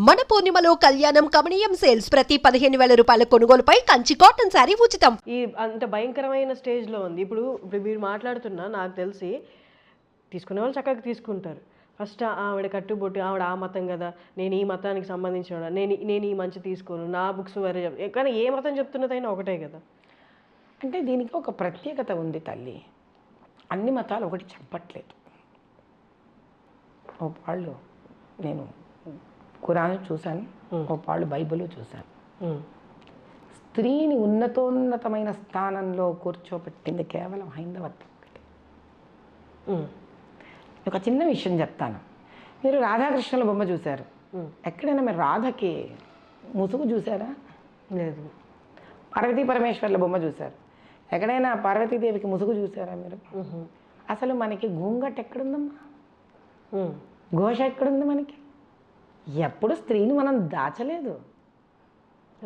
మన పూర్ణిమలో కళ్యాణం కమనీయం సేల్స్ ప్రతి 15,000 రూపాయల కొనుగోలుపై కంచి కాటన్ శారీ ఉచితం. ఈ అంత భయంకరమైన స్టేజ్లో ఉంది. ఇప్పుడు మీరు మాట్లాడుతున్నా నాకు తెలిసి తీసుకునే వాళ్ళు చక్కగా తీసుకుంటారు. ఫస్ట్ ఆవిడ కట్టుబొట్టు, ఆవిడ ఆ మతం కదా, నేను ఈ మతానికి సంబంధించిన నేను ఈ మంచి తీసుకోను, నా బుక్స్ వేరే కానీ ఏ మతం చెప్తున్నదైనా ఒకటే కదా. అంటే దీనికి ఒక ప్రత్యేకత ఉంది తల్లి. అన్ని మతాలు ఒకటి చెప్పట్లేదు. ఓ వాళ్ళు నేను ఖురాన్ చూశాను, ఓ వాళ్ళు బైబిల్ చూశాను. స్త్రీని ఉన్నతోన్నతమైన స్థానంలో కూర్చోబెట్టింది కేవలం హైందవత్వం ఒకటి. ఒక చిన్న విషయం చెప్తాను. మీరు రాధాకృష్ణుల బొమ్మ చూశారు, ఎక్కడైనా మీరు రాధకి ముసుగు చూసారా? లేదు. పార్వతీ పరమేశ్వర్ల బొమ్మ చూశారు, ఎక్కడైనా పార్వతీదేవికి ముసుగు చూసారా మీరు? అసలు మనకి గూంగట్ ఎక్కడుందమ్మా? ఘోష ఎక్కడుంది మనకి? ఎప్పుడు స్త్రీని మనం దాచలేదు.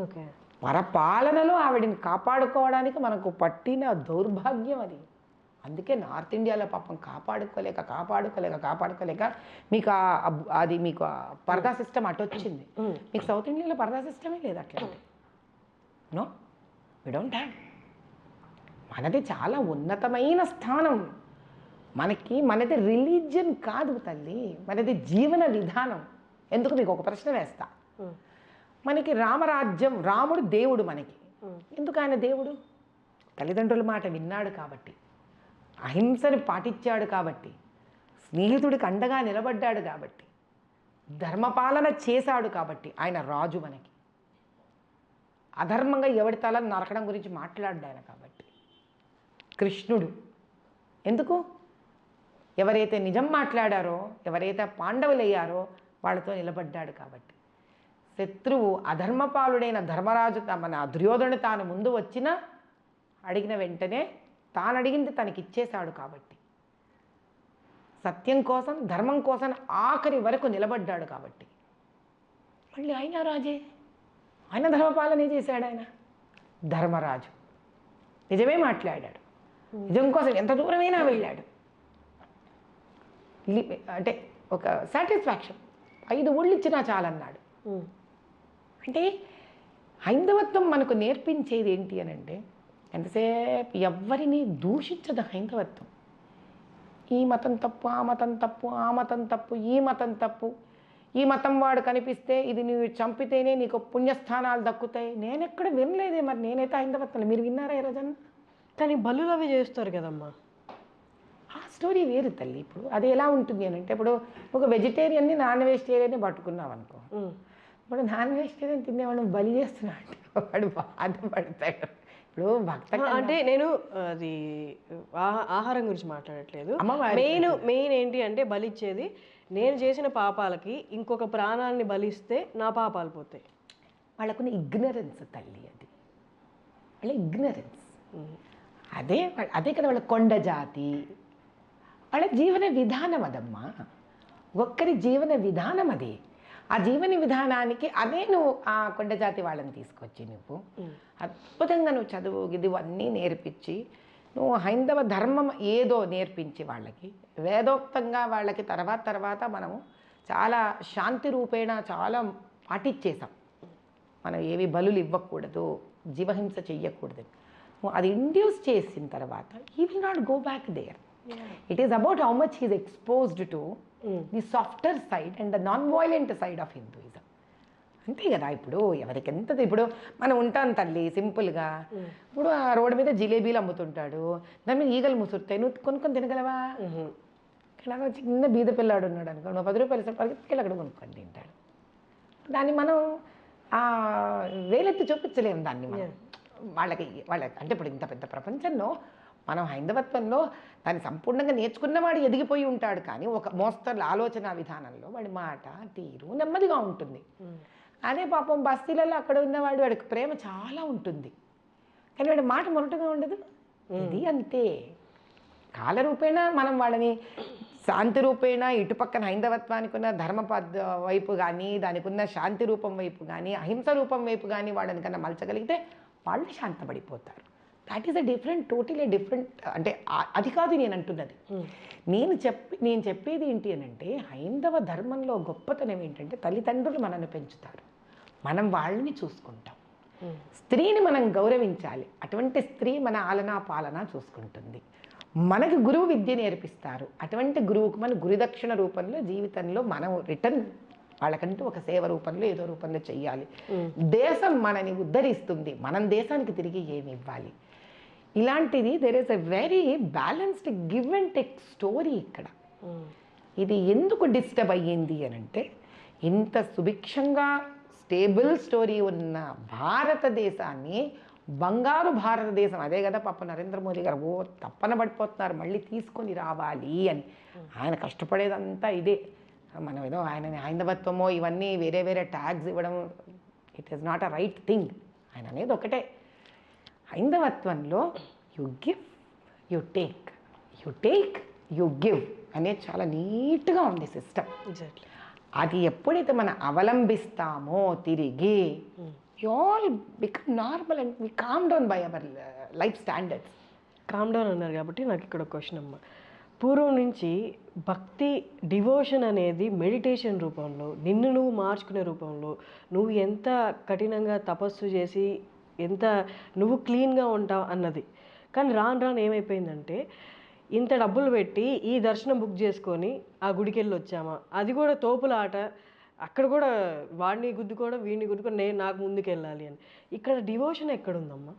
ఓకే, పరపాలనలో ఆవిడని కాపాడుకోవడానికి మనకు పట్టిన దౌర్భాగ్యం అది. అందుకే నార్త్ ఇండియాలో పాపం కాపాడుకోలేక మీకు అది మీకు పరదా సిస్టమ్ అటు వచ్చింది. మీకు సౌత్ ఇండియాలో పరదా సిస్టమే లేదు. అట్లా నో, వి డోంట్ హ్యావ్. మనది చాలా ఉన్నతమైన స్థానం. మనది రిలీజియన్ కాదు తల్లి, మనది జీవన విధానం. ఎందుకు మీకు ఒక ప్రశ్న వేస్తా. మనకి రామరాజ్యం, రాముడు దేవుడు మనకి. ఎందుకు ఆయన దేవుడు? తల్లిదండ్రుల మాట విన్నాడు కాబట్టి, అహింసని పాటించాడు కాబట్టి, స్నేహితుడికి అండగా నిలబడ్డాడు కాబట్టి, ధర్మపాలన చేశాడు కాబట్టి ఆయన రాజు మనకి. అధర్మంగా ఎవడి తల నరకడం గురించి మాట్లాడ్డాడు ఆయన కాబట్టి. కృష్ణుడు ఎందుకు? ఎవరైతే నిజం మాట్లాడారో, ఎవరైతే పాండవులయ్యారో వాళ్ళతో నిలబడ్డాడు కాబట్టి. శత్రువు అధర్మపాలుడైన ధర్మరాజు మన దుర్యోధను తాను ముందు వచ్చినా అడిగిన వెంటనే తాను అడిగింది తనకిచ్చేశాడు కాబట్టి. సత్యం కోసం, ధర్మం కోసం ఆఖరి వరకు నిలబడ్డాడు కాబట్టి. మళ్ళీ ఆయన రాజే, ఆయన ధర్మపాలనే చేశాడు. ఆయన ధర్మరాజు నిజమే మాట్లాడాడు, నిజం కోసం ఎంత దూరమైనా వెళ్ళాడు. అంటే ఒక సాటిస్ఫాక్షన్, 5 ఊళ్ళు ఇచ్చినా చాలన్నాడు. అంటే హైందవత్వం మనకు నేర్పించేది ఏంటి అని అంటే, ఎంతసేపు ఎవరిని దూషించదు హైందవత్వం. ఈ మతం తప్పు, ఆ మతం తప్పు, ఆ మతం తప్పు, ఈ మతం తప్పు, ఈ మతం వాడు కనిపిస్తే ఇది నువ్వు చంపితేనే నీకు పుణ్యస్థానాలు దక్కుతాయి. నేనెక్కడ వినలేదే. మరి నేనైతే హైందవత్వం, మీరు విన్నారా ఈ రోజన్నా? కానీ బలులు అవి చేస్తారు కదమ్మా. ఆ స్టోరీ వేరు తల్లి. ఇప్పుడు అది ఎలా ఉంటుంది అని అంటే, ఇప్పుడు ఒక వెజిటేరియన్ని నాన్ వెజిటేరియన్ని పట్టుకున్నావు అనుకో, ఇప్పుడు నాన్ వెజిటేరియన్ తినేవాడు బలి చేస్తున్నాడు, వాడు బాధపడతాడు. ఇప్పుడు భక్త అంటే నేను అది ఆహారం గురించి మాట్లాడట్లేదు. మెయిన్ ఏంటి అంటే, బలిచ్చేది నేను చేసిన పాపాలకి ఇంకొక ప్రాణాలని బలిస్తే నా పాపాలు పోతాయి. వాళ్ళకున్న ఇగ్నరెన్స్ తల్లి, అది వాళ్ళ ఇగ్నరెన్స్. అదే కదా వాళ్ళ కొండ జాతి, వాళ్ళ జీవన విధానం అదమ్మా. ఒక్కరి జీవన విధానం అది. ఆ జీవన విధానానికి అదే నువ్వు ఆ కొండ జాతి వాళ్ళని తీసుకొచ్చి నువ్వు అద్భుతంగా నువ్వు చదువు ఇవన్నీ నేర్పించి, నువ్వు హైందవ ధర్మం ఏదో నేర్పించి వాళ్ళకి వేదోక్తంగా వాళ్ళకి తర్వాత మనము చాలా శాంతి రూపేణ చాలా పాటించేసాం. మనం ఏవి బలులు ఇవ్వకూడదు, జీవహింస చెయ్యకూడదు. అది ఇండ్యూస్ చేసిన తర్వాత he will not go back there. It is about how much he is exposed to the softer side and the non-violent side of Hinduism. అంతే కదా. ఇప్పుడు ఎవరికి ఎంత, ఇప్పుడు మనం ఉంటాం తల్లి సింపుల్గా. ఇప్పుడు ఆ రోడ్డు మీద జిలేబీలు అమ్ముతుంటాడు, దాని మీద ఈగలు ముసురుతాయి, నువ్వు కొనుక్కొని తినగలవా? ఇక్కడ చిన్న బీద పిల్లాడు ఉన్నాడు అనుకో, నువ్వు 10 రూపాయలు పరిగెత్తుకెళ్ళి అక్కడ కొనుక్కొని తింటాడు. దాన్ని మనం వేలెత్తి చూపించలేము దాన్ని మనం వాళ్ళకి అంటే ఇప్పుడు ఇంత పెద్ద ప్రపంచంలో మనం హైందవత్వంలో దాన్ని సంపూర్ణంగా నేర్చుకున్నవాడు ఎదిగిపోయి ఉంటాడు. కానీ ఒక మోస్తరు ఆలోచన విధానంలో వాడి మాట తీరు నెమ్మదిగా ఉంటుంది. అదే పాపం బస్తీలలో అక్కడ ఉన్నవాడు, వాడికి ప్రేమ చాలా ఉంటుంది కానీ వాడి మాట మొరటుగా ఉండదు. ఇది అంతే. కాలరూపేణ మనం వాళ్ళని శాంతి రూపేణ ఇటుపక్కన హైందవత్వానికి ఉన్న ధర్మపద వైపు కానీ, దానికి ఉన్న శాంతి రూపం వైపు కానీ, అహింస రూపం వైపు కానీ వాళ్ళని కన్నా మలచగలిగితే వాళ్ళు శాంతపడిపోతారు. That is a different, totally different. అంటే అది కాదు నేను అంటున్నది. నేను చెప్పేది ఏంటి అని అంటే, హైందవ ధర్మంలో గొప్పతనం ఏంటంటే తల్లిదండ్రులు మనల్ని పెంచుతారు, మనం వాళ్ళని చూసుకుంటాం. స్త్రీని మనం గౌరవించాలి, అటువంటి స్త్రీ మన ఆలనా పాలన చూసుకుంటుంది. మనకు గురువు విద్య నేర్పిస్తారు, అటువంటి గురువుకు మన గురుదక్షిణ రూపంలో జీవితంలో మనం రిటర్న్ వాళ్ళకంటూ ఒక సేవ రూపంలో ఏదో రూపంలో చెయ్యాలి. దేశం మనని ఉద్ధరిస్తుంది, మనం దేశానికి తిరిగి ఏమి ఇవ్వాలి. ఇలాంటిది there is a very balanced give and take story ఇక్కడ. ఇది ఎందుకు డిస్టర్బ్ అయ్యింది అని అంటే, ఇంత సుభిక్షంగా స్టేబుల్ స్టోరీ ఉన్న భారతదేశాన్ని, బంగారు భారతదేశం, అదే కదా పాప నరేంద్ర మోదీ గారు తప్పన పడిపోతున్నారు మళ్ళీ తీసుకొని రావాలి అని. ఆయన కష్టపడేదంతా ఇదే. మనం ఏదో ఆయన హైందవత్వమో ఇవన్నీ వేరే వేరే ట్యాగ్స్ ఇవ్వడం, it is not a right thing. ఆయన అనేది ఒకటే, హైందవత్వంలో you give you take, you take you give అనేది చాలా నీట్గా ఉంది సిస్టమ్. ఎగ్జాక్ట్లీ. అది ఎప్పుడైతే మనం అవలంబిస్తామో తిరిగి, you all become normal and we calm down by our life standards. Calm down అన్నారు కాబట్టి నాకు ఇక్కడ ఒక క్వశ్చన్ అమ్మ. పూర్వం నుంచి భక్తి, డివోషన్ అనేది మెడిటేషన్ రూపంలో, నిన్ను నువ్వు మార్చుకునే రూపంలో, నువ్వు ఎంత కఠినంగా తపస్సు చేసి ఎంత నువ్వు క్లీన్గా ఉంటావు అన్నది. కానీ రాను రాను ఏమైపోయిందంటే, ఇంత డబ్బులు పెట్టి ఈ దర్శనం బుక్ చేసుకొని ఆ గుడికి వెళ్ళి వచ్చామా, అది కూడా తోపుల ఆట, అక్కడ కూడా వాడిని గుద్దుకోవడం వీడిని గుద్దుకోవడం, నాకు ముందుకు వెళ్ళాలి అని. ఇక్కడ డివోషన్ ఎక్కడుందమ్మా?